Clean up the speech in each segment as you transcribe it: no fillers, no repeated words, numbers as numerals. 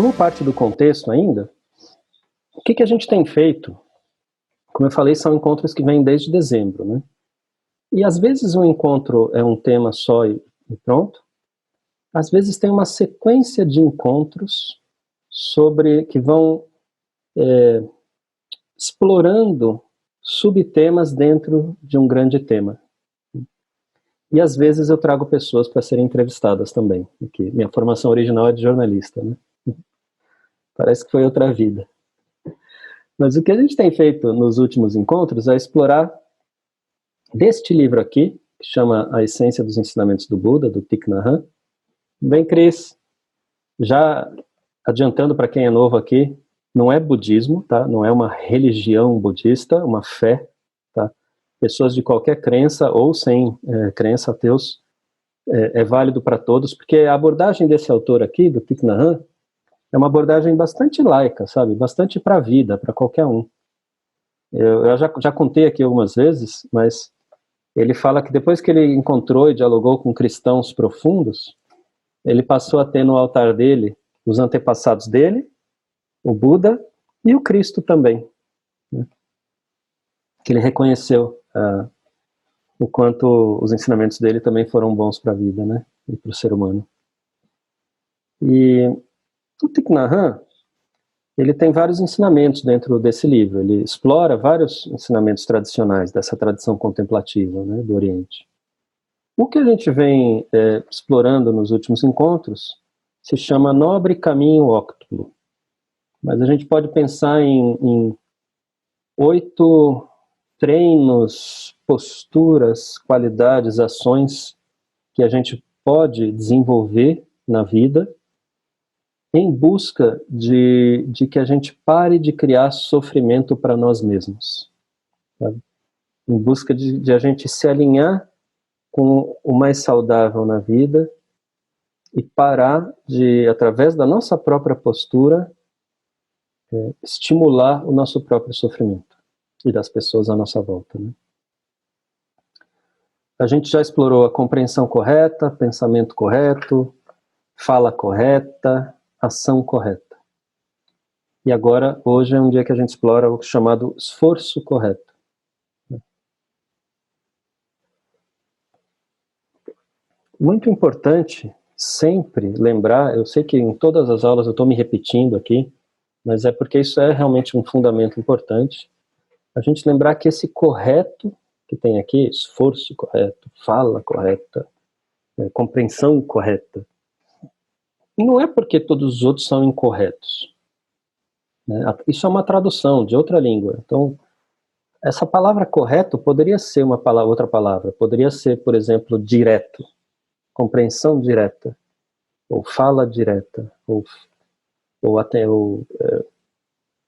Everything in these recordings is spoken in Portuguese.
como parte do contexto ainda, o que a gente tem feito? Como eu falei, são encontros que vêm desde dezembro, né? E às vezes um encontro é um tema só e pronto. Às vezes tem uma sequência de encontros que vão explorando subtemas dentro de um grande tema. E às vezes eu trago pessoas para serem entrevistadas também. Porque minha formação original é de jornalista, né? Parece que foi outra vida. Mas o que a gente tem feito nos últimos encontros é explorar deste livro aqui, que chama A Essência dos Ensinamentos do Buda, do Thich Nhat Hanh. Bem, Cris, já adiantando para quem é novo aqui, não é budismo, tá? Não é uma religião budista, uma fé, tá? Pessoas de qualquer crença ou sem crença, ateus, é válido para todos, porque a abordagem desse autor aqui, do Thich Nhat Hanh, é uma abordagem bastante laica, sabe? Bastante para a vida, para qualquer um. Eu já contei aqui algumas vezes, mas ele fala que depois que ele encontrou e dialogou com cristãos profundos, ele passou a ter no altar dele os antepassados dele, o Buda e o Cristo também, né? Que ele reconheceu o quanto os ensinamentos dele também foram bons para a vida, né? E para o ser humano. E o Thich Nhat Hanh, ele tem vários ensinamentos dentro desse livro. Ele explora vários ensinamentos tradicionais dessa tradição contemplativa, né, do Oriente. O que a gente vem explorando nos últimos encontros se chama Nobre Caminho Óctulo. Mas a gente pode pensar em 8 treinos, posturas, qualidades, ações que a gente pode desenvolver na vida em busca de que a gente pare de criar sofrimento para nós mesmos. Sabe? Em busca de a gente se alinhar com o mais saudável na vida e parar de, através da nossa própria postura, estimular o nosso próprio sofrimento e das pessoas à nossa volta, né? A gente já explorou a compreensão correta, pensamento correto, fala correta, ação correta. E agora, hoje é um dia que a gente explora o chamado esforço correto. Muito importante sempre lembrar, eu sei que em todas as aulas eu estou me repetindo aqui, mas é porque isso é realmente um fundamento importante, a gente lembrar que esse correto que tem aqui, esforço correto, fala correta, compreensão correta, não é porque todos os outros são incorretos, né? Isso é uma tradução de outra língua. Então, essa palavra correto poderia ser outra palavra, poderia ser, por exemplo, direto, compreensão direta, ou fala direta, ou até o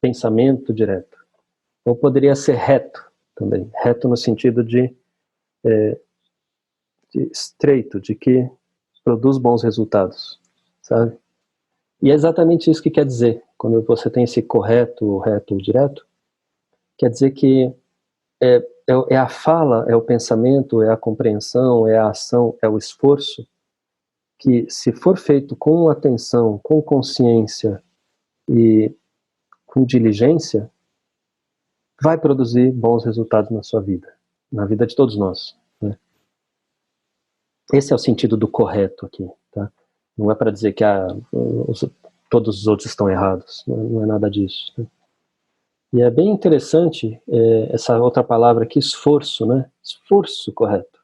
pensamento direto. Ou poderia ser reto também, reto no sentido de estreito, de que produz bons resultados, sabe? E é exatamente isso que quer dizer, quando você tem esse correto, reto ou direto, quer dizer que é a fala, é o pensamento, é a compreensão, é a ação, é o esforço, que se for feito com atenção, com consciência e com diligência, vai produzir bons resultados na sua vida, na vida de todos nós, né? Esse é o sentido do correto aqui, tá? Não é para dizer que todos os outros estão errados, não é nada disso, né? E é bem interessante essa outra palavra aqui, esforço, né? Esforço correto.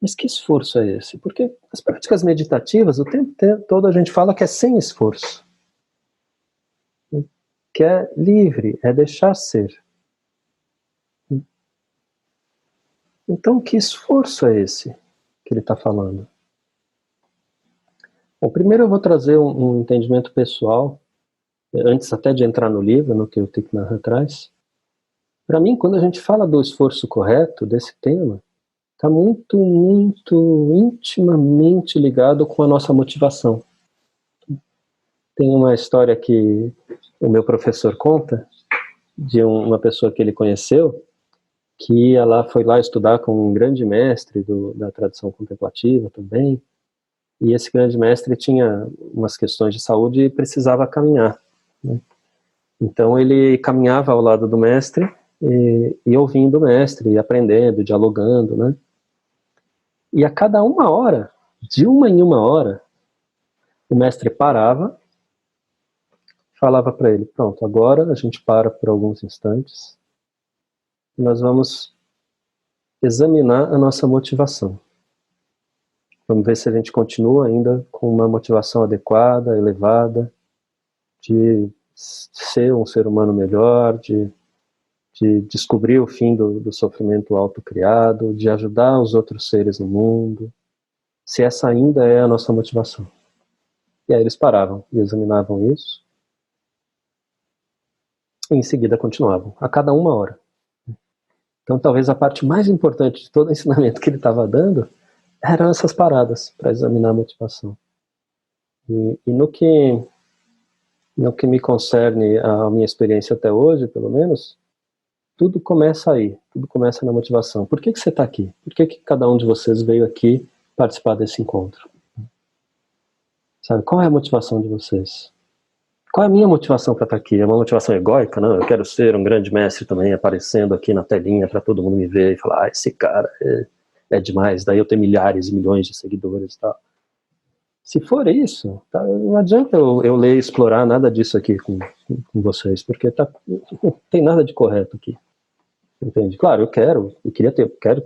Mas que esforço é esse? Porque as práticas meditativas, o tempo todo a gente fala que é sem esforço, que é livre, é deixar ser. Então, que esforço é esse que ele está falando? Bom, primeiro eu vou trazer um entendimento pessoal, antes até de entrar no livro, no que o Thich Nhat Hanh traz. Para mim, quando a gente fala do esforço correto, desse tema, está muito, muito intimamente ligado com a nossa motivação. Tem uma história que o meu professor conta, de uma pessoa que ele conheceu, que ela foi lá estudar com um grande mestre da tradição contemplativa também, E esse grande mestre tinha umas questões de saúde e precisava caminhar, né? Então ele caminhava ao lado do mestre e ouvindo o mestre, e aprendendo, dialogando, né? E a cada uma hora, de uma em uma hora, o mestre parava, falava para ele: pronto, agora a gente para por alguns instantes e nós vamos examinar a nossa motivação. Vamos ver se a gente continua ainda com uma motivação adequada, elevada, de ser um ser humano melhor, de descobrir o fim do sofrimento autocriado, de ajudar os outros seres no mundo, se essa ainda é a nossa motivação. E aí eles paravam e examinavam isso, e em seguida continuavam, a cada uma hora. Então talvez a parte mais importante de todo o ensinamento que ele estava dando eram essas paradas para examinar a motivação. E no que me concerne a minha experiência até hoje, pelo menos, tudo começa aí, tudo começa na motivação. Por que você está aqui? Por que cada um de vocês veio aqui participar desse encontro? Sabe, qual é a motivação de vocês? Qual é a minha motivação para estar aqui? É uma motivação egóica? Não, eu quero ser um grande mestre também, aparecendo aqui na telinha para todo mundo me ver e falar: esse cara é demais, daí eu tenho milhares e milhões de seguidores e tal. Se for isso, tá, não adianta eu ler e explorar nada disso aqui com vocês, porque não tem nada de correto aqui. Entende? Claro, quero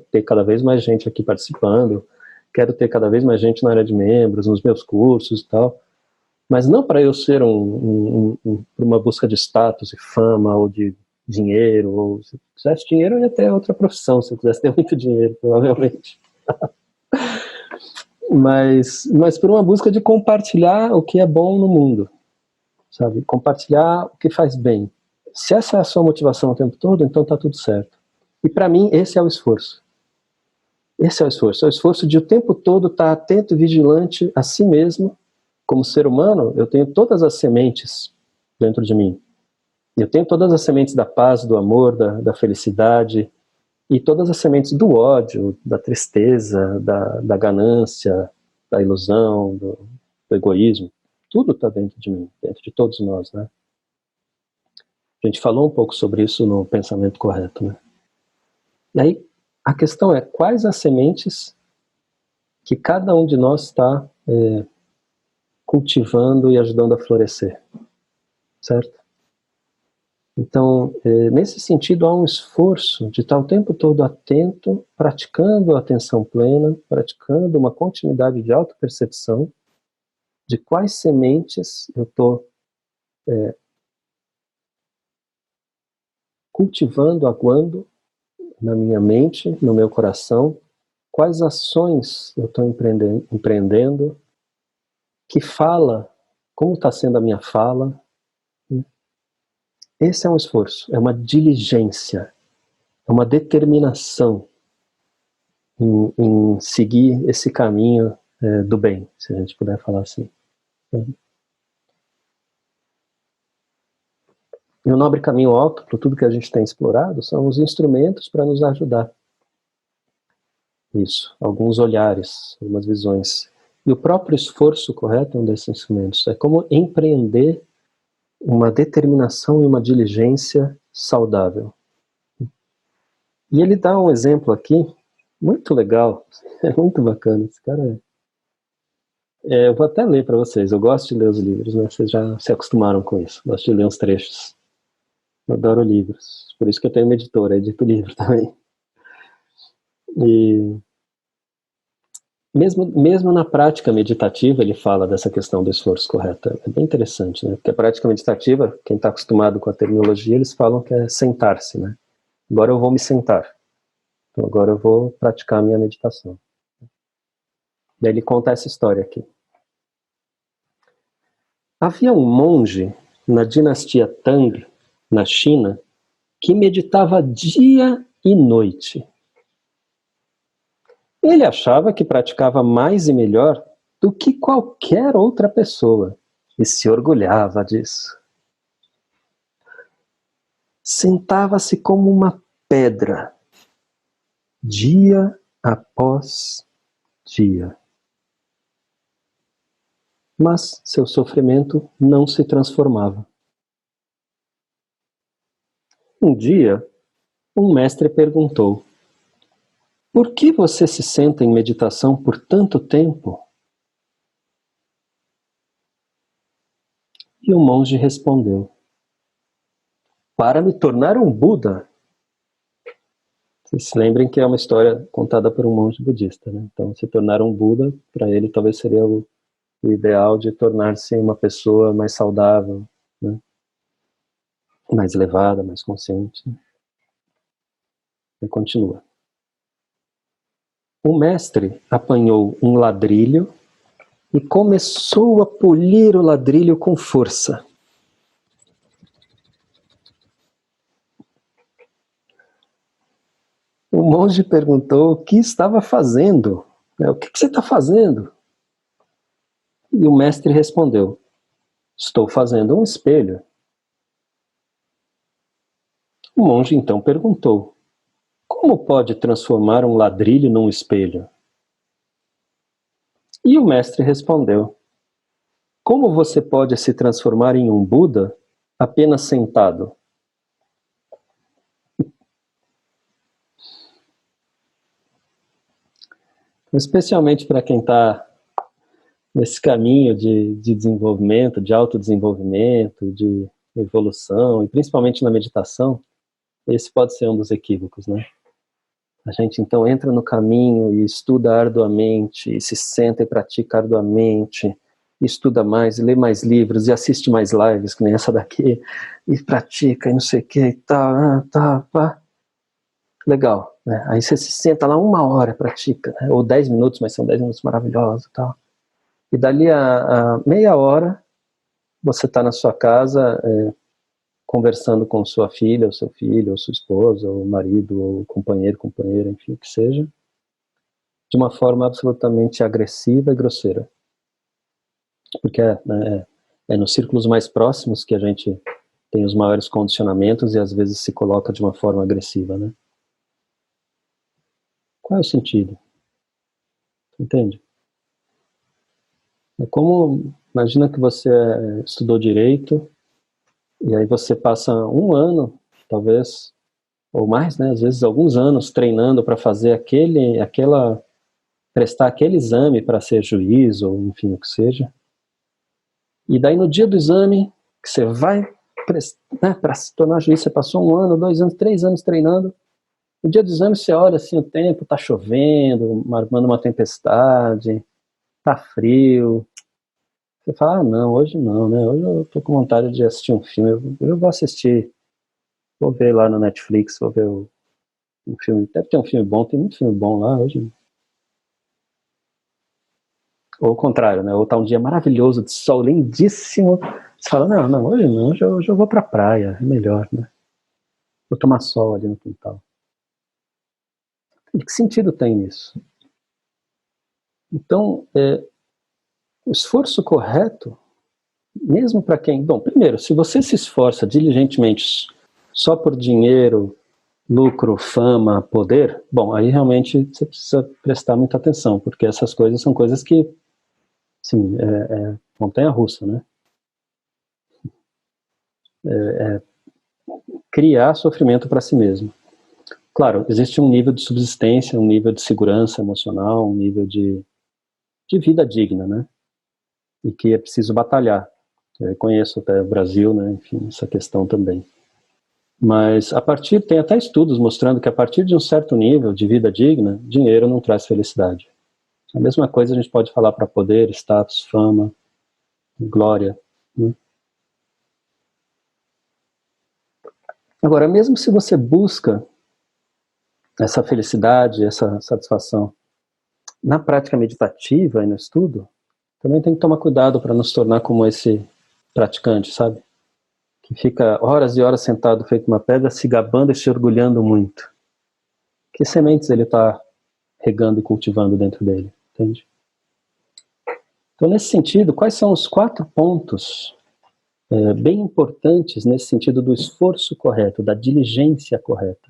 ter cada vez mais gente aqui participando, quero ter cada vez mais gente na área de membros, nos meus cursos e tal, mas não para eu ser uma busca de status e fama ou de dinheiro. Ou, se eu quisesse dinheiro, eu ia ter outra profissão, se eu quisesse ter muito dinheiro, provavelmente. mas por uma busca de compartilhar o que é bom no mundo, sabe? Compartilhar o que faz bem. Se essa é a sua motivação o tempo todo, então tá tudo certo. E para mim, esse é o esforço. Esse é o esforço de o tempo todo estar atento e vigilante a si mesmo. Como ser humano, eu tenho todas as sementes dentro de mim. Eu tenho todas as sementes da paz, do amor, da felicidade, e todas as sementes do ódio, da tristeza, da ganância, da ilusão, do egoísmo. Tudo está dentro de mim, dentro de todos nós, né? A gente falou um pouco sobre isso no Pensamento Correto, né? E aí, a questão é: quais as sementes que cada um de nós está cultivando e ajudando a florescer, certo? Então, nesse sentido, há um esforço de estar o tempo todo atento, praticando a atenção plena, praticando uma continuidade de autopercepção de quais sementes eu estou cultivando, aguando na minha mente, no meu coração, quais ações eu estou empreendendo, que fala, como está sendo a minha fala. Esse é um esforço, é uma diligência, é uma determinação em seguir esse caminho do bem, se a gente puder falar assim. E o nobre caminho alto, por tudo que a gente tem explorado, são os instrumentos para nos ajudar. Isso, alguns olhares, algumas visões. E o próprio esforço correto é um desses instrumentos. É como empreender uma determinação e uma diligência saudável. E ele dá um exemplo aqui, muito legal, é muito bacana. Esse cara eu vou até ler para vocês, eu gosto de ler os livros, né? Vocês já se acostumaram com isso, gosto de ler uns trechos. Eu adoro livros, por isso que eu tenho uma editora, edito livro também. E mesmo na prática meditativa, ele fala dessa questão do esforço correto. É bem interessante, né? Porque a prática meditativa, quem está acostumado com a terminologia, eles falam que é sentar-se, né? Agora eu vou me sentar. Então agora eu vou praticar a minha meditação. Daí ele conta essa história aqui. Havia um monge na dinastia Tang, na China, que meditava dia e noite. Ele achava que praticava mais e melhor do que qualquer outra pessoa e se orgulhava disso. Sentava-se como uma pedra, dia após dia. mas seu sofrimento não se transformava. Um dia, um mestre perguntou: por que você se senta em meditação por tanto tempo? E o monge respondeu: para me tornar um Buda. Vocês se lembrem que é uma história contada por um monge budista, né? Então, se tornar um Buda, para ele talvez seria o ideal de tornar-se uma pessoa mais saudável, né? Mais elevada, mais consciente. E continua. O mestre apanhou um ladrilho e começou a polir o ladrilho com força. O monge perguntou o que estava fazendo. O que você está fazendo? E o mestre respondeu: estou fazendo um espelho. O monge então perguntou: como pode transformar um ladrilho num espelho? E o mestre respondeu: como você pode se transformar em um Buda apenas sentado? Especialmente para quem está nesse caminho de desenvolvimento, de autodesenvolvimento, de evolução, e principalmente na meditação, esse pode ser um dos equívocos, né? A gente então entra no caminho e estuda arduamente, e se senta e pratica arduamente, e estuda mais, e lê mais livros, e assiste mais lives, que nem essa daqui, e pratica, e não sei o que, e tal, pá. Legal, né? Aí você se senta lá 1 hora, pratica, né? Ou 10 minutos, mas são 10 minutos maravilhosos e tal. E dali a meia hora, você está na sua casa, conversando com sua filha, ou seu filho, ou sua esposa, ou marido, ou companheiro, companheira, enfim, o que seja, de uma forma absolutamente agressiva e grosseira. Porque é nos círculos mais próximos que a gente tem os maiores condicionamentos e às vezes se coloca de uma forma agressiva, né? Qual é o sentido? Entende? É como, imagina que você estudou direito, e aí você passa 1 ano, talvez, ou mais, né? Às vezes alguns anos treinando para fazer prestar aquele exame para ser juiz, ou enfim, o que seja. E daí no dia do exame, que você vai, né, para se tornar juiz, você passou 1 ano, 2 anos, 3 anos treinando. No dia do exame você olha assim, o tempo tá chovendo, armando uma tempestade, tá frio. Você fala, não, hoje não, né? Hoje eu tô com vontade de assistir um filme. Eu vou assistir, vou ver lá no Netflix, vou ver um filme. Deve ter um filme bom, tem muito filme bom lá hoje. Ou o contrário, né? Ou tá um dia maravilhoso, de sol lindíssimo. Você fala, não, hoje não, hoje eu vou pra praia, é melhor, né? Vou tomar sol ali no quintal. E que sentido tem isso? Então, o esforço correto, mesmo para quem... Bom, primeiro, se você se esforça diligentemente só por dinheiro, lucro, fama, poder, bom, aí realmente você precisa prestar muita atenção, porque essas coisas são coisas que, assim, montanha-russa, né? Criar sofrimento para si mesmo. Claro, existe um nível de subsistência, um nível de segurança emocional, um nível de vida digna, né? E que é preciso batalhar. Eu conheço até o Brasil, né? Enfim, essa questão também. Mas tem até estudos mostrando que a partir de um certo nível de vida digna, dinheiro não traz felicidade. A mesma coisa a gente pode falar para poder, status, fama, glória, né? Agora, mesmo se você busca essa felicidade, essa satisfação na prática meditativa e no estudo, também tem que tomar cuidado para não se tornar como esse praticante, sabe? Que fica horas e horas sentado feito uma pedra, se gabando e se orgulhando muito. Que sementes ele está regando e cultivando dentro dele, entende? Então, nesse sentido, quais são os 4 pontos bem importantes nesse sentido do esforço correto, da diligência correta?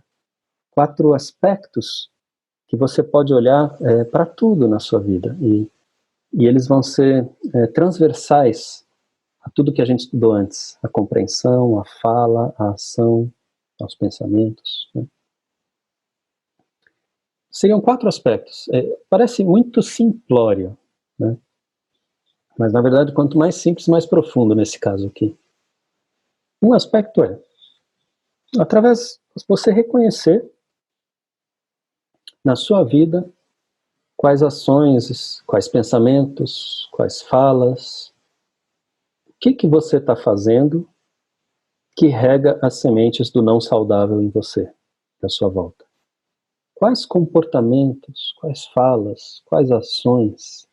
4 aspectos que você pode olhar para tudo na sua vida. E E eles vão ser transversais a tudo que a gente estudou antes, a compreensão, a fala, a ação, aos pensamentos, né? Seriam 4 aspectos. Parece muito simplório, né? Mas, na verdade, quanto mais simples, mais profundo nesse caso aqui. Um aspecto é, através de você reconhecer na sua vida quais ações, quais pensamentos, quais falas, o que você está fazendo que rega as sementes do não saudável em você, à sua volta. Quais comportamentos, quais falas, quais ações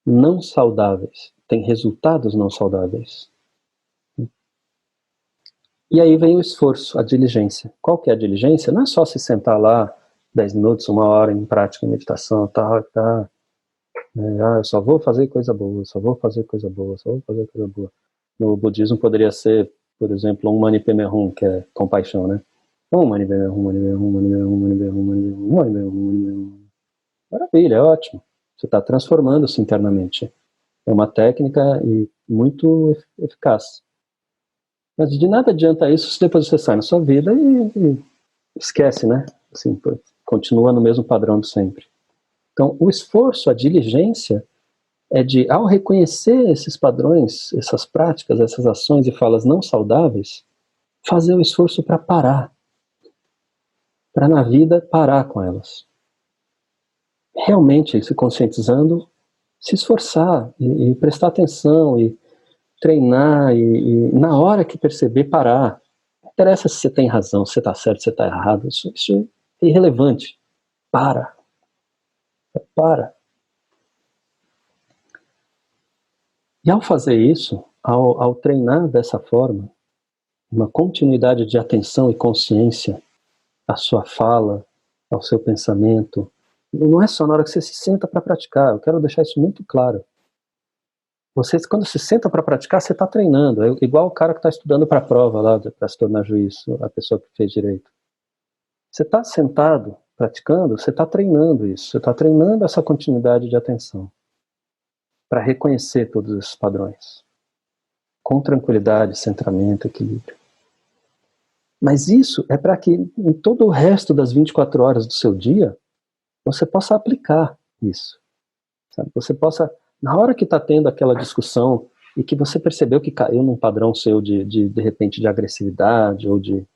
não saudáveis têm resultados não saudáveis? E aí vem o esforço, a diligência. Qual que é a diligência? Não é só se sentar lá 10 minutos, 1 hora em prática, em meditação, tá. Eu só vou fazer coisa boa, só vou fazer coisa boa, só vou fazer coisa boa. No budismo poderia ser, por exemplo, um Mani Padme Hum, que é compaixão, né? Um Mani Padme Hum, Mani Padme Hum, Mani Padme Hum, Mani Padme Hum, Mani Padme Hum, Mani Padme Hum, Mani Padme Hum. Maravilha, é ótimo. Você está transformando-se internamente. É uma técnica muito eficaz. Mas de nada adianta isso se depois você sai na sua vida e esquece, né? Assim, continua no mesmo padrão de sempre. Então, o esforço, a diligência, é de, ao reconhecer esses padrões, essas práticas, essas ações e falas não saudáveis, fazer o esforço para parar. Para na vida parar com elas. Realmente, se conscientizando, se esforçar e prestar atenção e treinar e na hora que perceber, parar. Não interessa se você tem razão, se você está certo, se você está errado, isso é irrelevante. Para. E ao fazer isso, ao treinar dessa forma, uma continuidade de atenção e consciência à sua fala, ao seu pensamento, não é só na hora que você se senta para praticar, eu quero deixar isso muito claro. Você, quando se senta para praticar, você está treinando, é igual o cara que está estudando para a prova lá, para se tornar juiz, a pessoa que fez direito. Você está sentado, praticando, você está treinando isso, você está treinando essa continuidade de atenção, para reconhecer todos esses padrões, com tranquilidade, centramento, equilíbrio. Mas isso é para que em todo o resto das 24 horas do seu dia, você possa aplicar isso. Sabe? Você possa, na hora que está tendo aquela discussão e que você percebeu que caiu num padrão seu de repente, de agressividade ou de...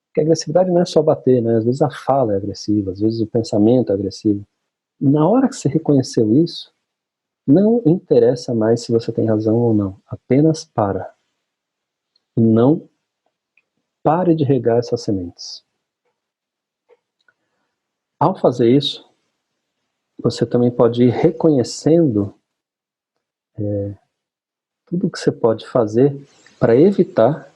Porque a agressividade não é só bater, né? Às vezes a fala é agressiva, às vezes o pensamento é agressivo. Na hora que você reconheceu isso, não interessa mais se você tem razão ou não. Apenas para. E não pare de regar essas sementes. Ao fazer isso, você também pode ir reconhecendo tudo que você pode fazer para evitar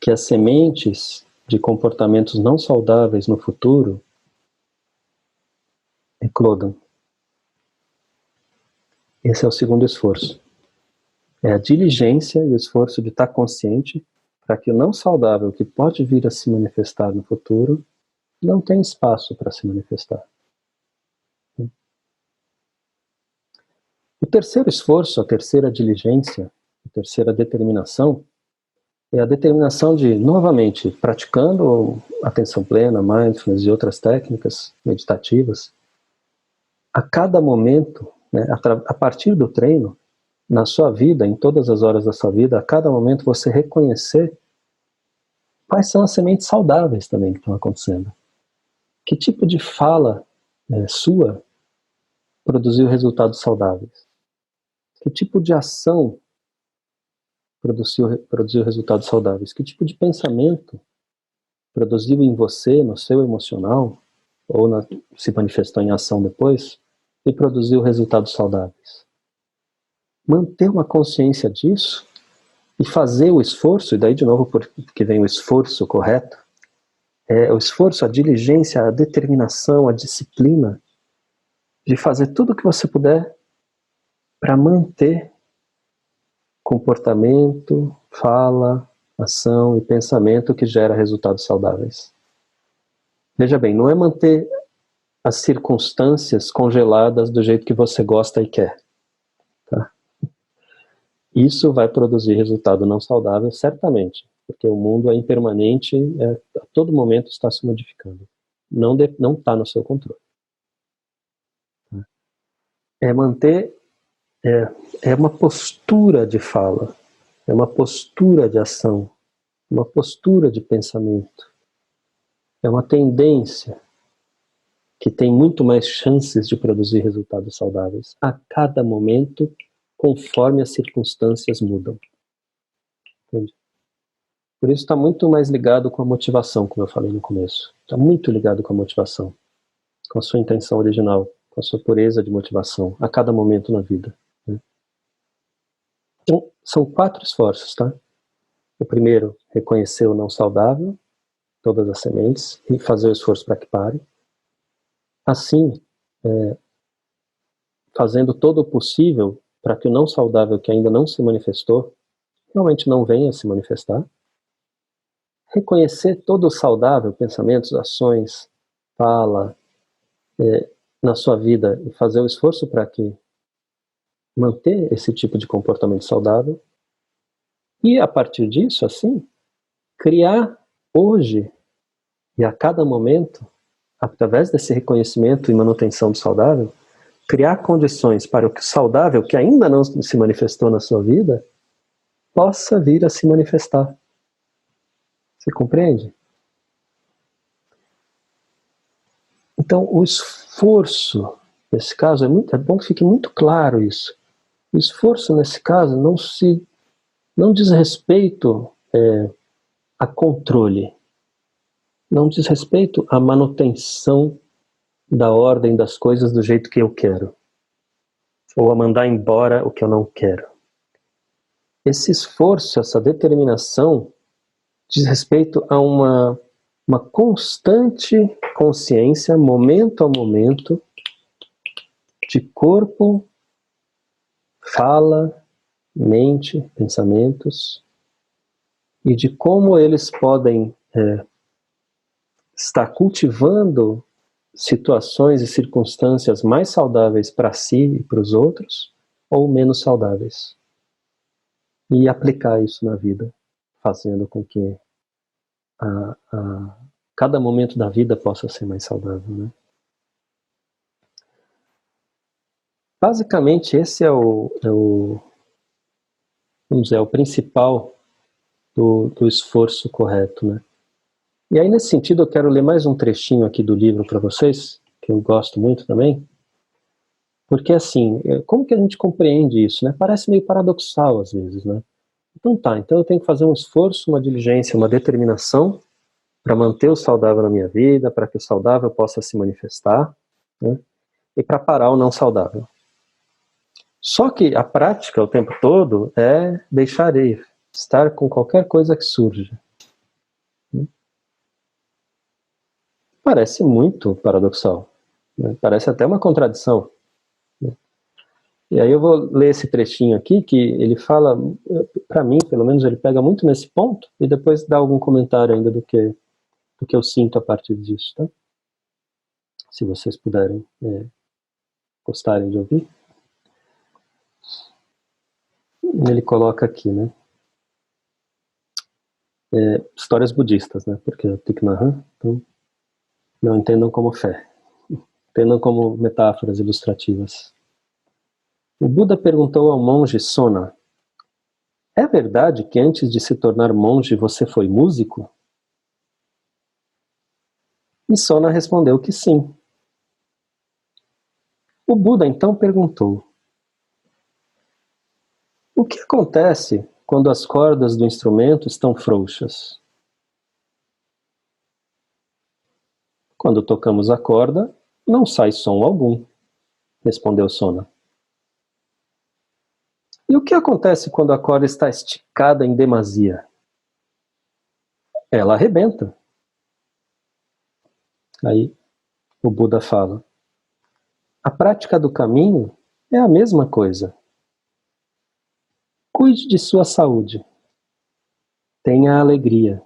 que as sementes de comportamentos não saudáveis no futuro eclodam. Esse é o segundo esforço. É a diligência e o esforço de estar consciente para que o não saudável que pode vir a se manifestar no futuro não tenha espaço para se manifestar. O terceiro esforço, a terceira diligência, a terceira determinação, é a determinação de, novamente, praticando atenção plena, mindfulness e outras técnicas meditativas, a cada momento, né, a partir do treino, na sua vida, em todas as horas da sua vida, a cada momento você reconhecer quais são as sementes saudáveis também que estão acontecendo. Que tipo de fala sua produziu resultados saudáveis? Que tipo de ação produziu resultados saudáveis? Que tipo de pensamento produziu em você, no seu emocional, ou se manifestou em ação depois, e produziu resultados saudáveis? Manter uma consciência disso e fazer o esforço, e daí de novo porque vem o esforço correto, o esforço, a diligência, a determinação, a disciplina de fazer tudo o que você puder para manter comportamento, fala, ação e pensamento que gera resultados saudáveis. Veja bem, não é manter as circunstâncias congeladas do jeito que você gosta e quer. Tá? Isso vai produzir resultado não saudável, certamente, porque o mundo é impermanente, a todo momento está se modificando. Não está no seu controle. É uma postura de fala, é uma postura de ação, uma postura de pensamento, é uma tendência que tem muito mais chances de produzir resultados saudáveis a cada momento, conforme as circunstâncias mudam. Entende? Por isso está muito mais ligado com a motivação, como eu falei no começo. Está muito ligado com a motivação, com a sua intenção original, com a sua pureza de motivação, a cada momento na vida. Né? Então, são 4 esforços, tá? O primeiro, reconhecer o não saudável, todas as sementes, e fazer o esforço para que pare. Assim, fazendo todo o possível para que o não saudável que ainda não se manifestou, realmente não venha a se manifestar. Reconhecer todo o saudável, pensamentos, ações, fala, na sua vida, e fazer o esforço para que manter esse tipo de comportamento saudável. E a partir disso, assim, criar hoje e a cada momento, através desse reconhecimento e manutenção do saudável, criar condições para que o saudável, que ainda não se manifestou na sua vida, possa vir a se manifestar. Você compreende? Então, o esforço, nesse caso, é bom que fique muito claro isso. O esforço, nesse caso, não diz respeito a controle, não diz respeito à manutenção da ordem das coisas do jeito que eu quero, ou a mandar embora o que eu não quero. Esse esforço, essa determinação, diz respeito a uma constante consciência, momento a momento, de corpo, fala, mente, pensamentos, e de como eles podem estar cultivando situações e circunstâncias mais saudáveis para si e para os outros, ou menos saudáveis. E aplicar isso na vida, fazendo com que cada momento da vida possa ser mais saudável, né? Basicamente, esse é o principal do esforço correto, né? E aí, nesse sentido, eu quero ler mais um trechinho aqui do livro para vocês, que eu gosto muito também, porque, assim, como que a gente compreende isso, né? Parece meio paradoxal, às vezes, né? Então eu tenho que fazer um esforço, uma diligência, uma determinação para manter o saudável na minha vida, para que o saudável possa se manifestar, né? E para parar o não saudável. Só que a prática o tempo todo é deixar ir, estar com qualquer coisa que surja. Parece muito paradoxal, né? Parece até uma contradição. E aí eu vou ler esse trechinho aqui, que ele fala, para mim, pelo menos, ele pega muito nesse ponto, e depois dá algum comentário ainda do que eu sinto a partir disso, tá? Se vocês puderem, gostarem de ouvir. Ele coloca aqui, né? Histórias budistas, né? Porque o Thich Nhat Hanh, então, não entendam como fé, entendam como metáforas ilustrativas. O Buda perguntou ao monge Sona: é verdade que antes de se tornar monge você foi músico? E Sona respondeu que sim. O Buda então perguntou: o que acontece quando as cordas do instrumento estão frouxas? Quando tocamos a corda, não sai som algum, respondeu Sona. E o que acontece quando a corda está esticada em demasia? Ela arrebenta. Aí o Buda fala: a prática do caminho é a mesma coisa. Cuide de sua saúde. Tenha alegria.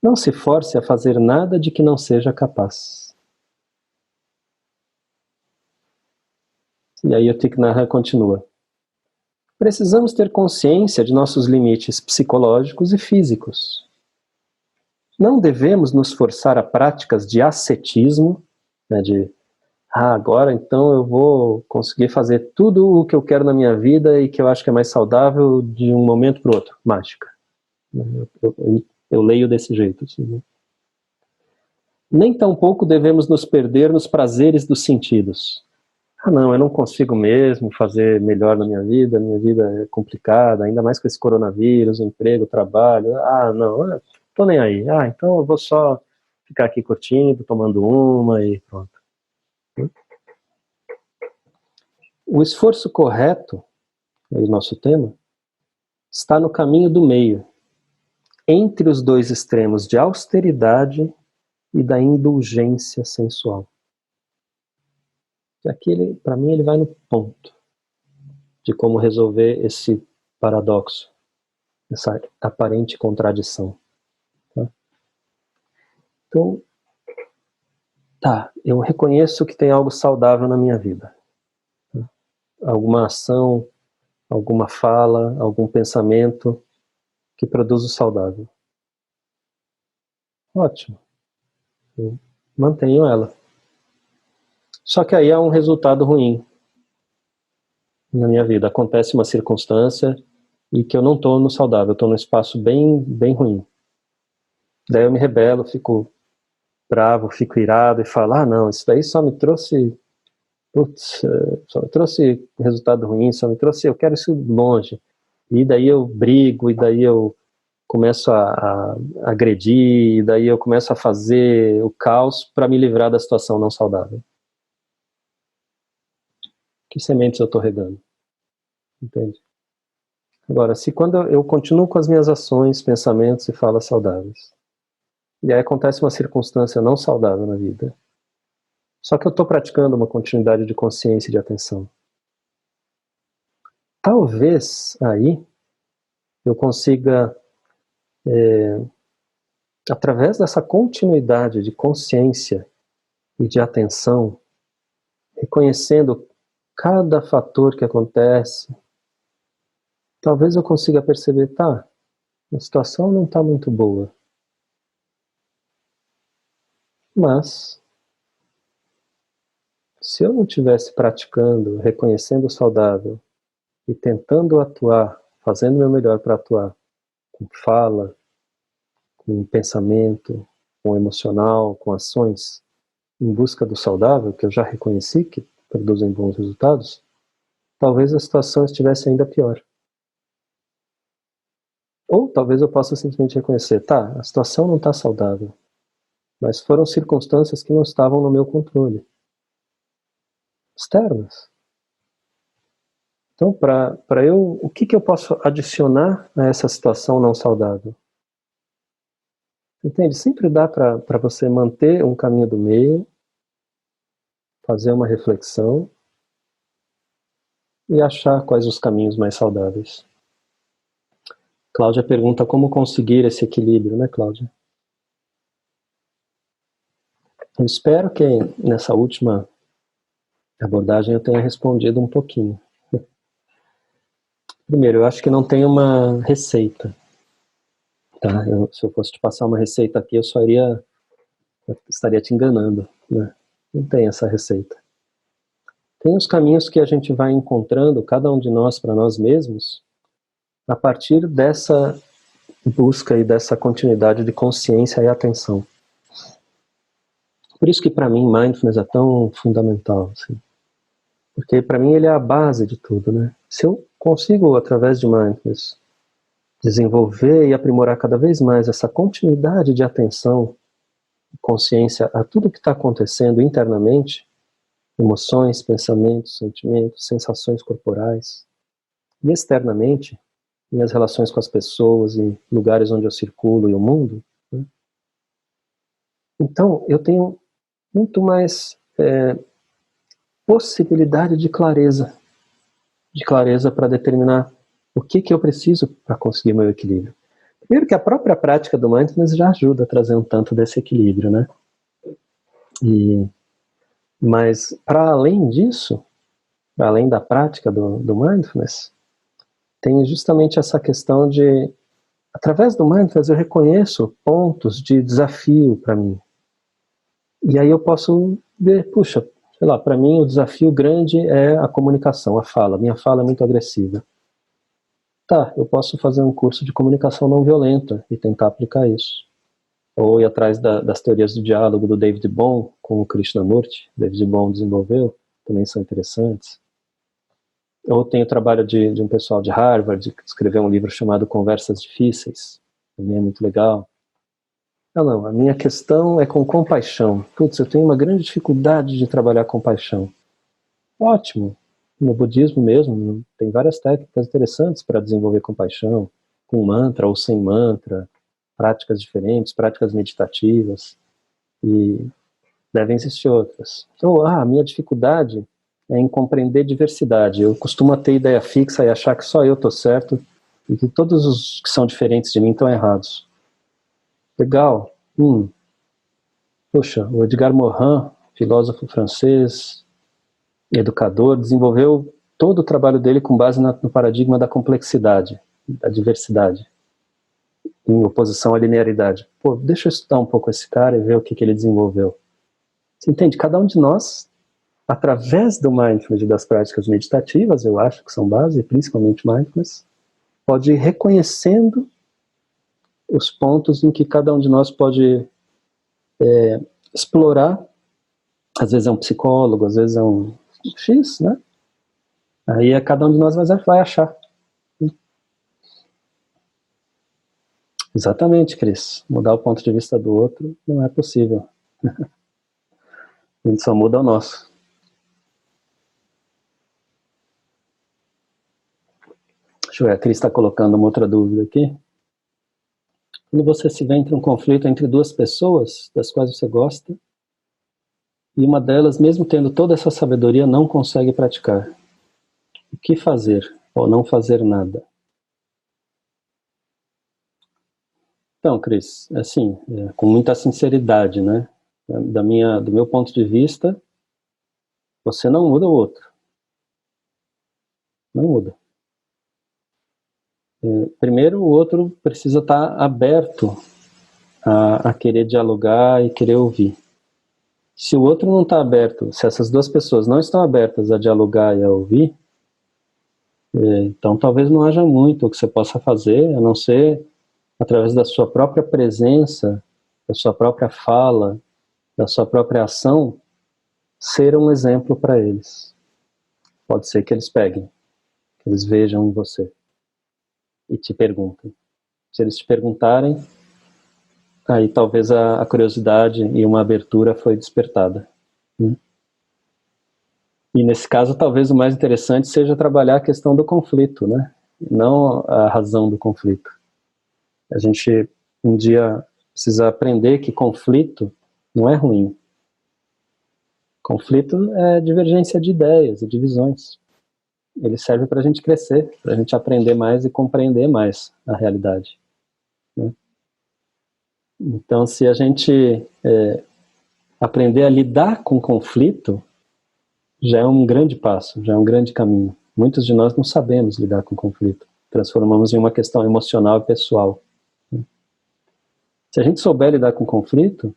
Não se force a fazer nada de que não seja capaz. E aí o Thich Nhat Hanh continua. Precisamos ter consciência de nossos limites psicológicos e físicos. Não devemos nos forçar a práticas de ascetismo, né, de agora então eu vou conseguir fazer tudo o que eu quero na minha vida e que eu acho que é mais saudável de um momento para o outro. Mágica. Eu leio desse jeito. Assim, né? Nem tampouco devemos nos perder nos prazeres dos sentidos. Não, eu não consigo mesmo fazer melhor na minha vida é complicada, ainda mais com esse coronavírus, emprego, trabalho. Não, eu tô nem aí. Então eu vou só ficar aqui curtindo, tomando uma e pronto. O esforço correto, é o nosso tema, está no caminho do meio, entre os dois extremos de austeridade e da indulgência sensual. Aqui, para mim, ele vai no ponto de como resolver esse paradoxo, essa aparente contradição. Tá? Então, eu reconheço que tem algo saudável na minha vida. Tá? Alguma ação, alguma fala, algum pensamento que produz o saudável. Ótimo. Eu mantenho ela. Só que aí há um resultado ruim na minha vida. Acontece uma circunstância e que eu não estou no saudável, eu estou num espaço bem, bem ruim. Daí eu me rebelo, fico bravo, fico irado e falo, não, isso daí só me trouxe resultado ruim, eu quero isso longe. E daí eu brigo, e daí eu começo a agredir, e daí eu começo a fazer o caos para me livrar da situação não saudável. Que sementes eu estou regando? Entende? Agora, se quando eu continuo com as minhas ações, pensamentos e falas saudáveis, e aí acontece uma circunstância não saudável na vida, só que eu estou praticando uma continuidade de consciência e de atenção, talvez aí eu consiga, através dessa continuidade de consciência e de atenção, reconhecendo cada fator que acontece, talvez eu consiga perceber, a situação não está muito boa. Mas, se eu não estivesse praticando, reconhecendo o saudável e tentando atuar, fazendo o meu melhor para atuar, com fala, com pensamento, com emocional, com ações, em busca do saudável, que eu já reconheci que produzem bons resultados, talvez a situação estivesse ainda pior. Ou talvez eu possa simplesmente reconhecer, a situação não está saudável, mas foram circunstâncias que não estavam no meu controle. Externas. Então, o que eu posso adicionar a essa situação não saudável? Entende? Sempre dá para você manter um caminho do meio, fazer uma reflexão e achar quais os caminhos mais saudáveis. Cláudia pergunta como conseguir esse equilíbrio, né, Cláudia? Eu espero que nessa última abordagem eu tenha respondido um pouquinho. Primeiro, eu acho que não tem uma receita. Tá? Se eu fosse te passar uma receita aqui, eu estaria te enganando. Né? Não tem essa receita. Tem os caminhos que a gente vai encontrando, cada um de nós, para nós mesmos, a partir dessa busca e dessa continuidade de consciência e atenção. Por isso que para mim mindfulness é tão fundamental, assim. Porque para mim ele é a base de tudo, né? Se eu consigo, através de mindfulness, desenvolver e aprimorar cada vez mais essa continuidade de atenção, consciência a tudo que está acontecendo internamente, emoções, pensamentos, sentimentos, sensações corporais, e externamente, minhas relações com as pessoas e lugares onde eu circulo e o mundo, né? Então eu tenho muito mais possibilidade de clareza para determinar o que eu preciso para conseguir meu equilíbrio. Primeiro que a própria prática do mindfulness já ajuda a trazer um tanto desse equilíbrio, né? Mas para além disso, além da prática do mindfulness, tem justamente essa questão de, através do mindfulness, eu reconheço pontos de desafio para mim. E aí eu posso ver, puxa, sei lá, para mim o desafio grande é a comunicação, a fala. Minha fala é muito agressiva. Tá, eu posso fazer um curso de comunicação não violenta e tentar aplicar isso. Ou ir atrás das teorias do diálogo do David Bohm com o Krishnamurti. David Bohm desenvolveu, também são interessantes. Ou tem o trabalho de um pessoal de Harvard, que escreveu um livro chamado Conversas Difíceis, também é muito legal. Não, a minha questão é com compaixão. Putz, eu tenho uma grande dificuldade de trabalhar compaixão. Ótimo. No budismo mesmo, tem várias técnicas interessantes para desenvolver compaixão, com mantra ou sem mantra, práticas diferentes, práticas meditativas, e devem existir outras. Então, a minha dificuldade é em compreender diversidade. Eu costumo ter ideia fixa e achar que só eu estou certo e que todos os que são diferentes de mim estão errados. Legal. Poxa, o Edgar Morin, filósofo francês, educador, desenvolveu todo o trabalho dele com base no paradigma da complexidade, da diversidade, em oposição à linearidade. Pô, deixa eu estudar um pouco esse cara e ver o que ele desenvolveu. Você entende? Cada um de nós, através do mindfulness e das práticas meditativas, eu acho que são base, principalmente mindfulness, pode ir reconhecendo os pontos em que cada um de nós pode explorar. Às vezes é um psicólogo, às vezes é um X, né? Aí cada um de nós vai achar. Exatamente, Cris. Mudar o ponto de vista do outro não é possível. A gente só muda o nosso. Deixa eu ver, a Cris está colocando uma outra dúvida aqui. Quando você se vê entre um conflito entre duas pessoas, das quais você gosta, e uma delas, mesmo tendo toda essa sabedoria, não consegue praticar, o que fazer ou não fazer nada? Então, Cris, assim, com muita sinceridade, né? Do meu ponto de vista, você não muda o outro. Não muda. Primeiro, o outro precisa estar aberto a querer dialogar e querer ouvir. Se o outro não está aberto, se essas duas pessoas não estão abertas a dialogar e a ouvir, então talvez não haja muito o que você possa fazer, a não ser através da sua própria presença, da sua própria fala, da sua própria ação, ser um exemplo para eles. Pode ser que eles peguem, que eles vejam em você e te perguntem. Se eles te perguntarem, aí talvez a curiosidade e uma abertura foi despertada. E nesse caso, talvez o mais interessante seja trabalhar a questão do conflito, né? Não a razão do conflito. A gente um dia precisa aprender que conflito não é ruim. Conflito é divergência de ideias e de visões. Ele serve para a gente crescer, para a gente aprender mais e compreender mais a realidade, né? Então, se a gente aprender a lidar com conflito, já é um grande passo, já é um grande caminho. Muitos de nós não sabemos lidar com conflito. Transformamos em uma questão emocional e pessoal. Se a gente souber lidar com conflito,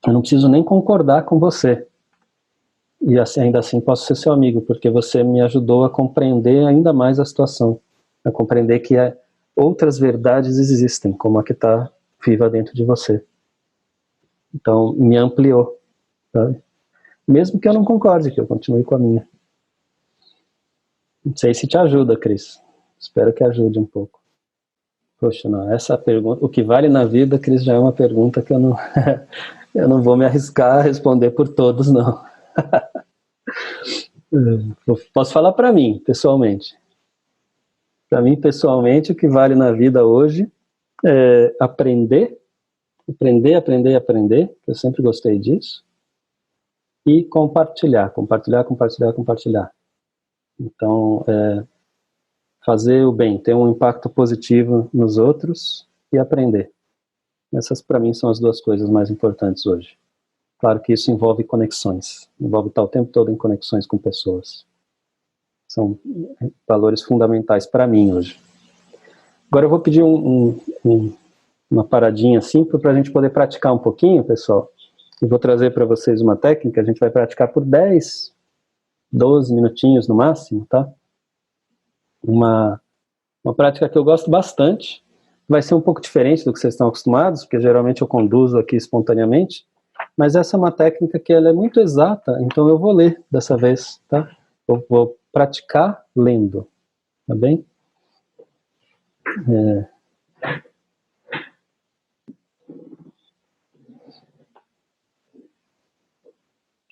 eu não preciso nem concordar com você. E assim, ainda assim posso ser seu amigo, porque você me ajudou a compreender ainda mais a situação. A compreender que outras verdades existem, como a que está viva dentro de você. Então, me ampliou, sabe? Mesmo que eu não concorde, que eu continue com a minha. Não sei se te ajuda, Cris. Espero que ajude um pouco. Poxa, não, essa pergunta, o que vale na vida, Cris, já é uma pergunta que eu não, eu não vou me arriscar a responder por todos, não. Posso falar para mim, pessoalmente. Para mim, pessoalmente, o que vale na vida hoje é aprender, que eu sempre gostei disso, e compartilhar. Então, fazer o bem, ter um impacto positivo nos outros e aprender. Essas, para mim, são as duas coisas mais importantes hoje. Claro que isso envolve conexões, envolve estar o tempo todo em conexões com pessoas. São valores fundamentais para mim hoje. Agora eu vou pedir uma paradinha assim para a gente poder praticar um pouquinho, pessoal. Eu vou trazer para vocês uma técnica, a gente vai praticar por 10, 12 minutinhos no máximo, tá? Uma prática que eu gosto bastante, vai ser um pouco diferente do que vocês estão acostumados, porque geralmente eu conduzo aqui espontaneamente, mas essa é uma técnica que ela é muito exata, então eu vou ler dessa vez, tá? Eu vou praticar lendo, tá bem?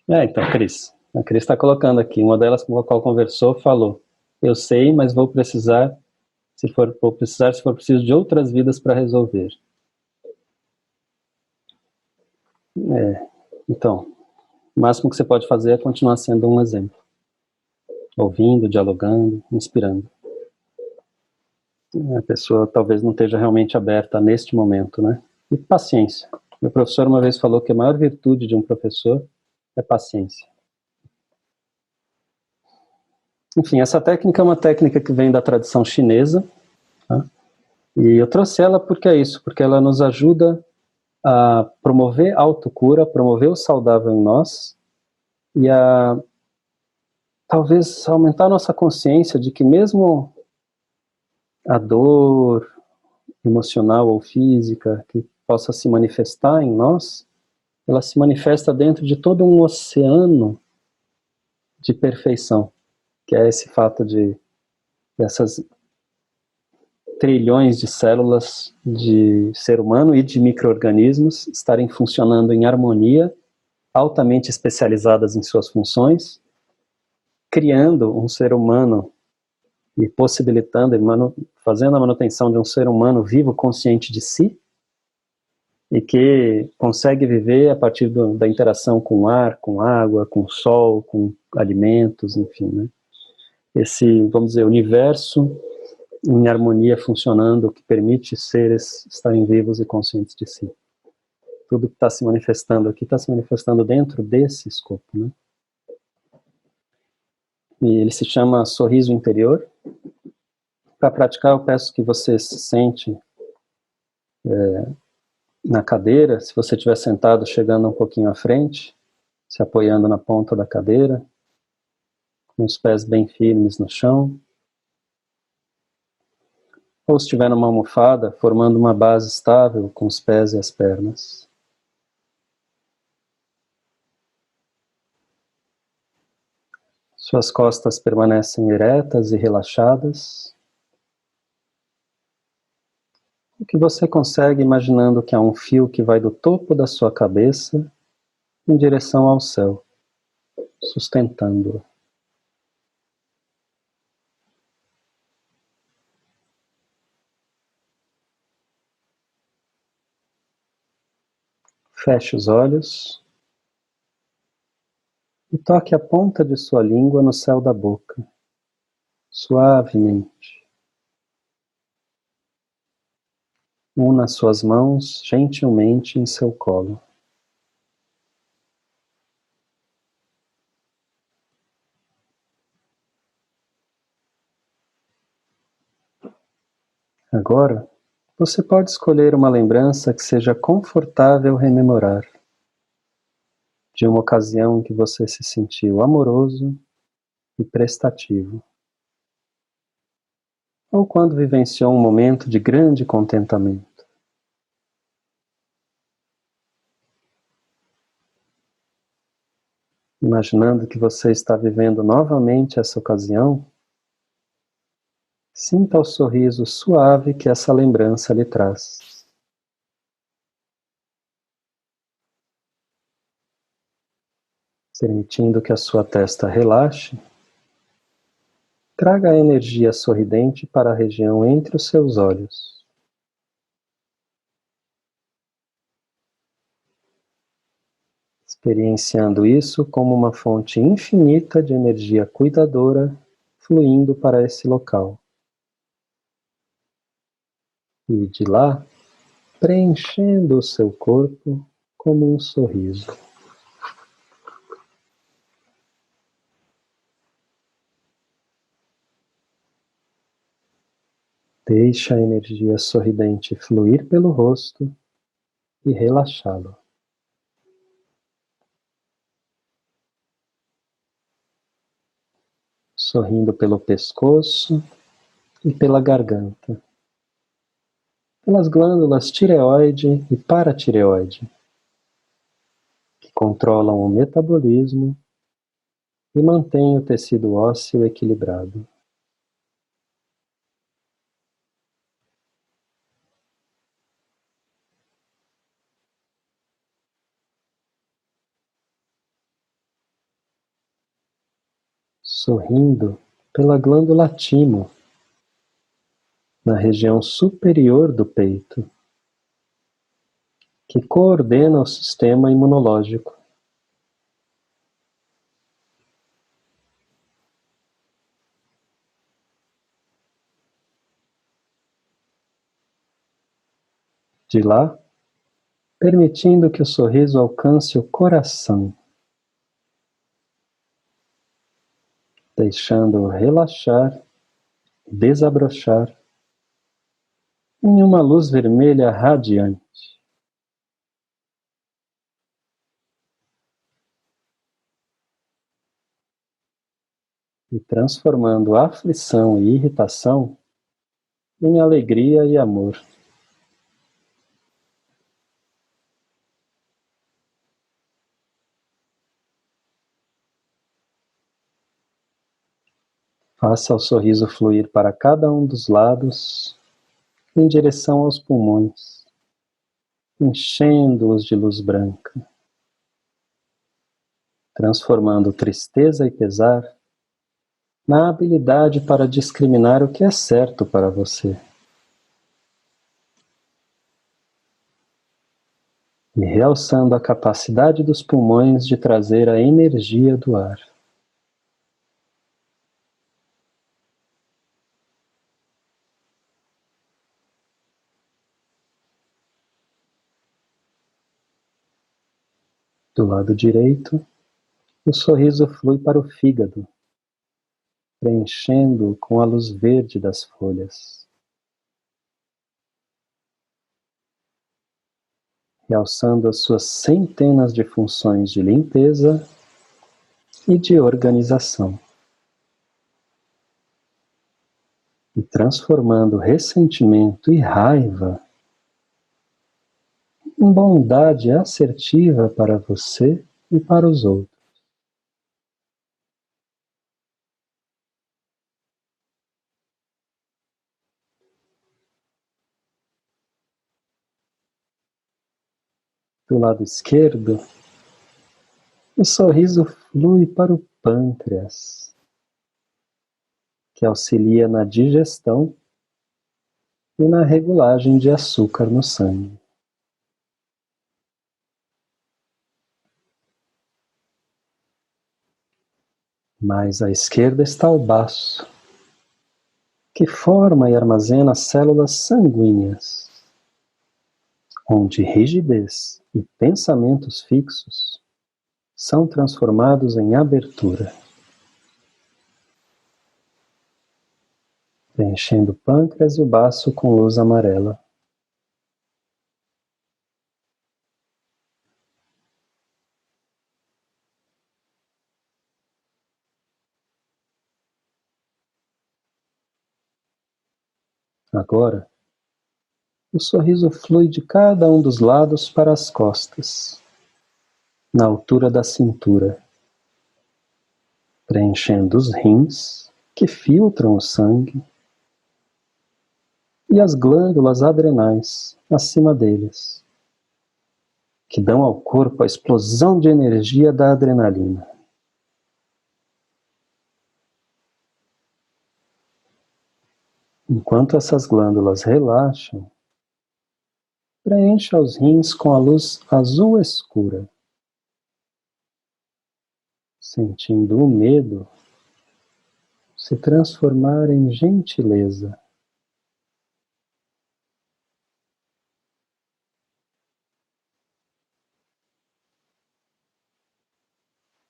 Então, Cris. A Cris está colocando aqui, uma delas com a qual conversou falou: eu sei, mas vou precisar se for preciso de outras vidas para resolver. Então, o máximo que você pode fazer é continuar sendo um exemplo. Ouvindo, dialogando, inspirando. A pessoa talvez não esteja realmente aberta neste momento, né? E paciência. Meu professor uma vez falou que a maior virtude de um professor é paciência. Enfim, essa técnica é uma técnica que vem da tradição chinesa, tá? E eu trouxe ela porque é isso, porque ela nos ajuda a promover a autocura, promover o saudável em nós e a talvez aumentar a nossa consciência de que mesmo a dor emocional ou física que possa se manifestar em nós, ela se manifesta dentro de todo um oceano de perfeição, que é esse fato de essas trilhões de células de ser humano e de micro-organismos estarem funcionando em harmonia, altamente especializadas em suas funções, criando um ser humano e possibilitando, fazendo a manutenção de um ser humano vivo, consciente de si, e que consegue viver a partir da interação com o ar, com água, com o sol, com alimentos, enfim, né? Esse, vamos dizer, universo em harmonia funcionando, que permite seres estarem vivos e conscientes de si. Tudo que está se manifestando aqui está se manifestando dentro desse escopo, né? E ele se chama sorriso interior. Para praticar, eu peço que você se sente na cadeira, se você estiver sentado, chegando um pouquinho à frente, se apoiando na ponta da cadeira, com os pés bem firmes no chão. Ou se estiver numa almofada, formando uma base estável com os pés e as pernas. Suas costas permanecem eretas e relaxadas. O que você consegue imaginando que há um fio que vai do topo da sua cabeça em direção ao céu, sustentando-o. Feche os olhos e toque a ponta de sua língua no céu da boca, suavemente. Una suas mãos gentilmente em seu colo. Agora, você pode escolher uma lembrança que seja confortável rememorar, de uma ocasião em que você se sentiu amoroso e prestativo, ou quando vivenciou um momento de grande contentamento. Imaginando que você está vivendo novamente essa ocasião, sinta o sorriso suave que essa lembrança lhe traz. Permitindo que a sua testa relaxe, traga a energia sorridente para a região entre os seus olhos. Experienciando isso como uma fonte infinita de energia cuidadora fluindo para esse local. E de lá, preenchendo o seu corpo como um sorriso. Deixa a energia sorridente fluir pelo rosto e relaxá-lo. Sorrindo pelo pescoço e pela garganta, pelas glândulas tireoide e paratireoide, que controlam o metabolismo e mantêm o tecido ósseo equilibrado. Sorrindo pela glândula timo, na região superior do peito, que coordena o sistema imunológico. De lá, permitindo que o sorriso alcance o coração, deixando-o relaxar e desabrochar em uma luz vermelha radiante. E transformando aflição e irritação em alegria e amor. Faça o sorriso fluir para cada um dos lados, em direção aos pulmões, enchendo-os de luz branca, transformando tristeza e pesar na habilidade para discriminar o que é certo para você. E realçando a capacidade dos pulmões de trazer a energia do ar. Do lado direito, o sorriso flui para o fígado, preenchendo-o com a luz verde das folhas, realçando as suas centenas de funções de limpeza e de organização, e transformando ressentimento e raiva em bondade assertiva para você e para os outros. Do lado esquerdo, o sorriso flui para o pâncreas, que auxilia na digestão e na regulagem de açúcar no sangue. Mais à esquerda está o baço, que forma e armazena células sanguíneas, onde rigidez e pensamentos fixos são transformados em abertura, preenchendo o pâncreas e o baço com luz amarela. Agora, o sorriso flui de cada um dos lados para as costas, na altura da cintura, preenchendo os rins, que filtram o sangue, e as glândulas adrenais acima deles, que dão ao corpo a explosão de energia da adrenalina. Enquanto essas glândulas relaxam, preencha os rins com a luz azul escura, sentindo o medo se transformar em gentileza.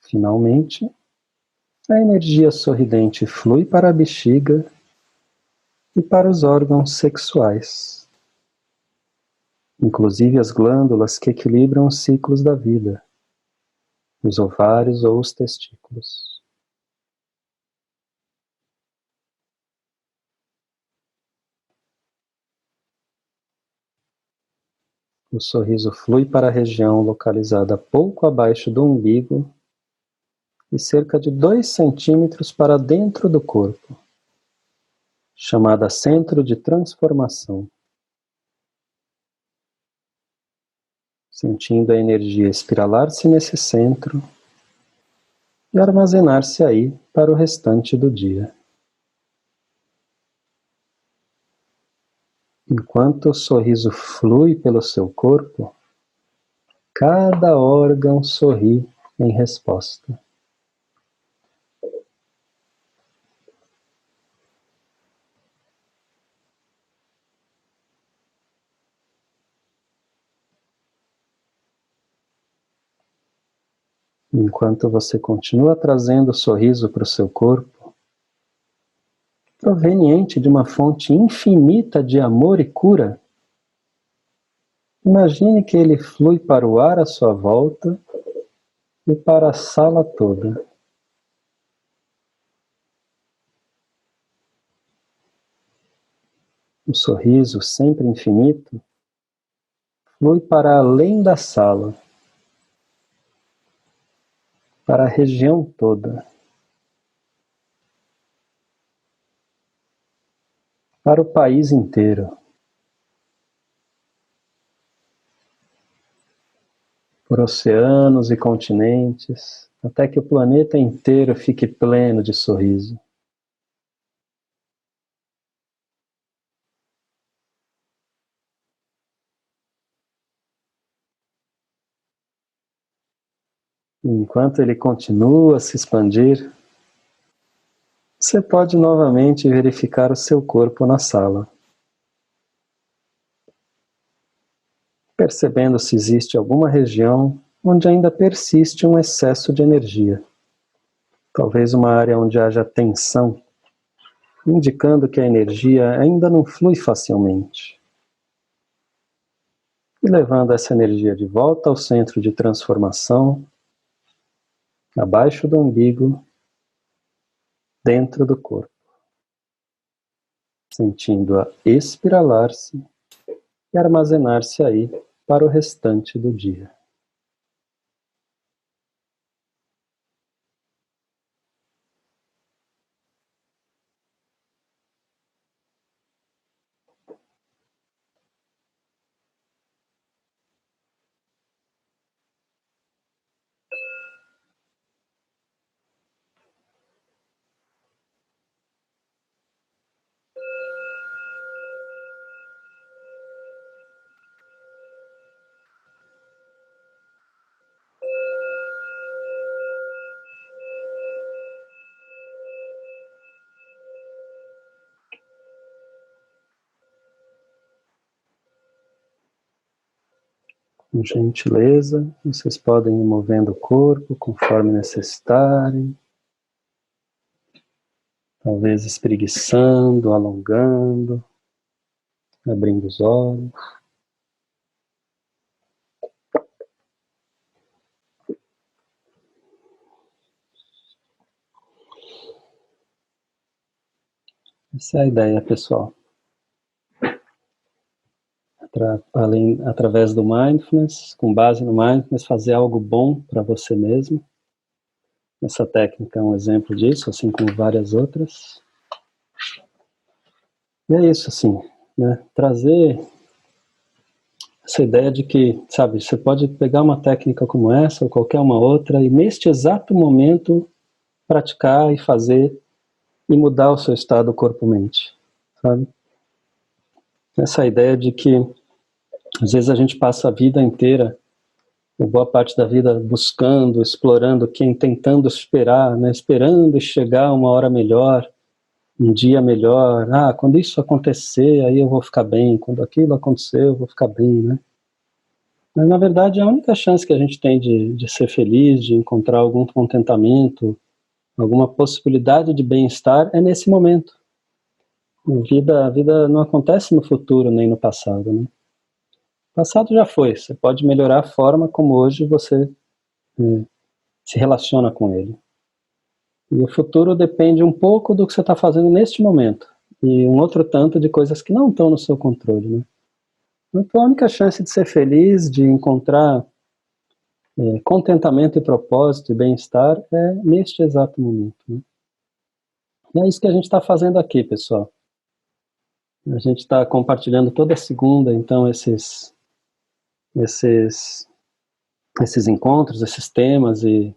Finalmente, a energia sorridente flui para a bexiga e para os órgãos sexuais, inclusive as glândulas que equilibram os ciclos da vida, os ovários ou os testículos. O sorriso flui para a região localizada pouco abaixo do umbigo e cerca de 2 centímetros para dentro do corpo, chamada centro de transformação. Sentindo a energia espiralar-se nesse centro e armazenar-se aí para o restante do dia. Enquanto o sorriso flui pelo seu corpo, cada órgão sorri em resposta. Enquanto você continua trazendo o sorriso para o seu corpo, proveniente de uma fonte infinita de amor e cura, imagine que ele flui para o ar à sua volta e para a sala toda. O sorriso, sempre infinito, flui para além da sala, para a região toda, para o país inteiro, por oceanos e continentes, até que o planeta inteiro fique pleno de sorriso. E enquanto ele continua a se expandir, você pode novamente verificar o seu corpo na sala, percebendo se existe alguma região onde ainda persiste um excesso de energia. Talvez uma área onde haja tensão, indicando que a energia ainda não flui facilmente. E levando essa energia de volta ao centro de transformação, abaixo do umbigo, dentro do corpo, sentindo-a espiralar-se e armazenar-se aí para o restante do dia. Com gentileza, vocês podem ir movendo o corpo conforme necessitarem, talvez espreguiçando, alongando, abrindo os olhos. Essa é a ideia, pessoal. Através do mindfulness, com base no mindfulness, fazer algo bom para você mesmo. Essa técnica é um exemplo disso, assim como várias outras. E é isso, assim, né? Trazer essa ideia de que, sabe, você pode pegar uma técnica como essa ou qualquer uma outra e neste exato momento praticar e fazer e mudar o seu estado corpo-mente, sabe? Essa ideia de que às vezes a gente passa a vida inteira, ou boa parte da vida, buscando, explorando, tentando esperar, né? Esperando chegar uma hora melhor, um dia melhor. Ah, quando isso acontecer, aí eu vou ficar bem. Quando aquilo acontecer, eu vou ficar bem, né? Mas, na verdade, a única chance que a gente tem de ser feliz, de encontrar algum contentamento, alguma possibilidade de bem-estar, é nesse momento. A vida não acontece no futuro nem no passado, né? O passado já foi, você pode melhorar a forma como hoje você se relaciona com ele. E o futuro depende um pouco do que você está fazendo neste momento, e um outro tanto de coisas que não estão no seu controle, né? Então a única chance de ser feliz, de encontrar contentamento e propósito e bem-estar é neste exato momento, né? E é isso que a gente está fazendo aqui, pessoal. A gente está compartilhando toda segunda, então, esses encontros, esses temas e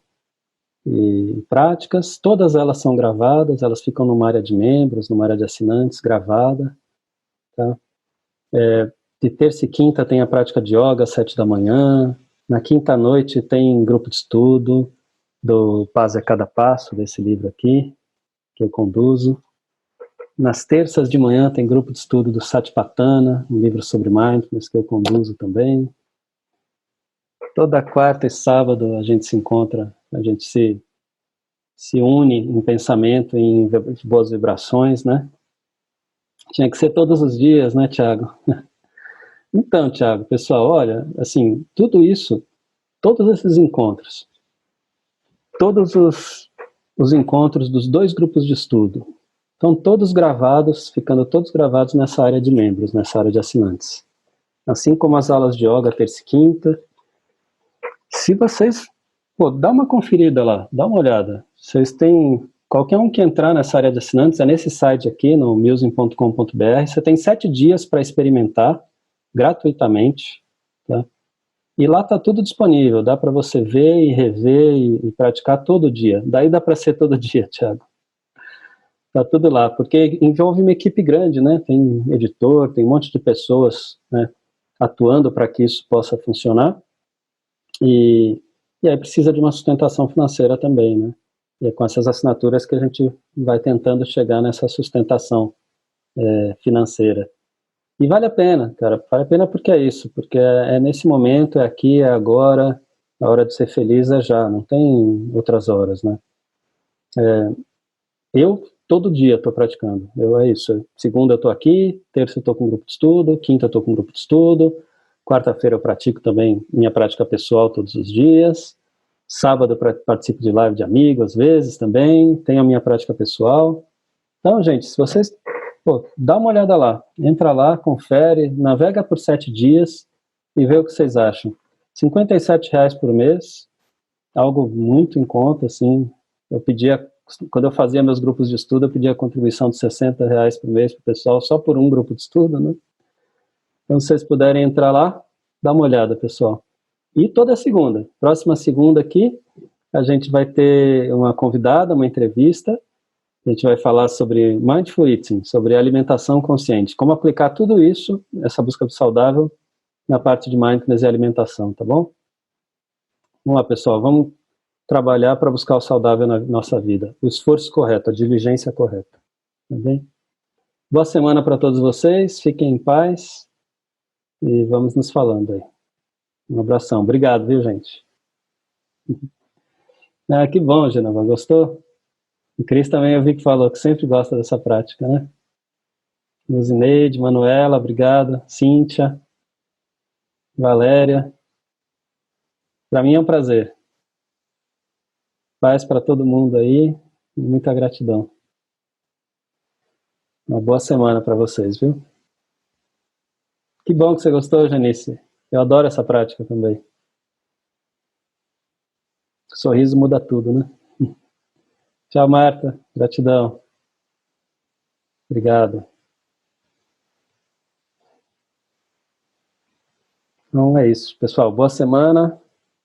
práticas. Todas elas são gravadas, elas ficam numa área de membros, numa área de assinantes, gravada. Tá? De terça e quinta tem a prática de yoga às 7 da manhã. Na quinta noite tem grupo de estudo do Paz é Cada Passo, desse livro aqui, que eu conduzo. Nas terças de manhã tem grupo de estudo do Satipatthana, um livro sobre mindfulness que eu conduzo também. Toda quarta e sábado a gente se encontra, a gente se une em pensamento, em boas vibrações, né? Tinha que ser todos os dias, né, Tiago? Então, Tiago, pessoal, olha, assim, tudo isso, todos esses encontros, todos os encontros dos 2 grupos de estudo, estão todos gravados, ficando todos gravados nessa área de membros, nessa área de assinantes. Assim como as aulas de yoga terça e quinta. Se vocês, dá uma conferida lá, dá uma olhada. Vocês têm, qualquer um que entrar nessa área de assinantes, é nesse site aqui, no musing.com.br, você tem 7 dias para experimentar, gratuitamente, tá? E lá está tudo disponível, dá para você ver e rever e praticar todo dia. Daí dá para ser todo dia, Thiago. Tá tudo lá, porque envolve uma equipe grande, né? Tem editor, tem um monte de pessoas, né, atuando para que isso possa funcionar. E aí precisa de uma sustentação financeira também, né? E é com essas assinaturas que a gente vai tentando chegar nessa sustentação financeira. E vale a pena, cara, vale a pena porque é isso, porque é nesse momento, é aqui, é agora, a hora de ser feliz é já, não tem outras horas, né? Eu, todo dia, estou praticando, é isso, segunda eu estou aqui, terça eu estou com grupo de estudo, quinta eu estou com grupo de estudo, quarta-feira eu pratico também minha prática pessoal todos os dias, sábado eu participo de live de amigos, às vezes também, tenho a minha prática pessoal. Então, gente, se vocês, dá uma olhada lá, entra lá, confere, navega por 7 dias e vê o que vocês acham. R$ 57 por mês, algo muito em conta, assim. Eu pedia, quando eu fazia meus grupos de estudo, eu pedia a contribuição de R$ 60 por mês para o pessoal, só por um grupo de estudo, né? Então, se vocês puderem entrar lá, dá uma olhada, pessoal. E toda segunda, próxima segunda aqui, a gente vai ter uma convidada, uma entrevista. A gente vai falar sobre Mindful Eating, sobre alimentação consciente, como aplicar tudo isso, essa busca do saudável, na parte de Mindfulness e alimentação, tá bom? Vamos lá, pessoal, vamos trabalhar para buscar o saudável na nossa vida. O esforço correto, a diligência correta, tá bem? Boa semana para todos vocês, fiquem em paz e vamos nos falando aí. Um abração, obrigado, viu, gente? Ah, que bom, Genova, gostou? O Cris também eu vi que falou que sempre gosta dessa prática, né? Luzineide, Manuela, obrigado. Cíntia, Valéria. Para mim é um prazer. Paz para todo mundo aí e muita gratidão. Uma boa semana para vocês, viu? Que bom que você gostou, Janice. Eu adoro essa prática também. O sorriso muda tudo, né? Tchau, Marta. Gratidão. Obrigado. Então é isso, pessoal. Boa semana.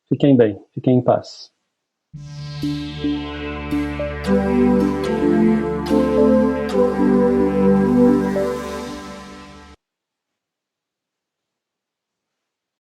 Fiquem bem. Fiquem em paz.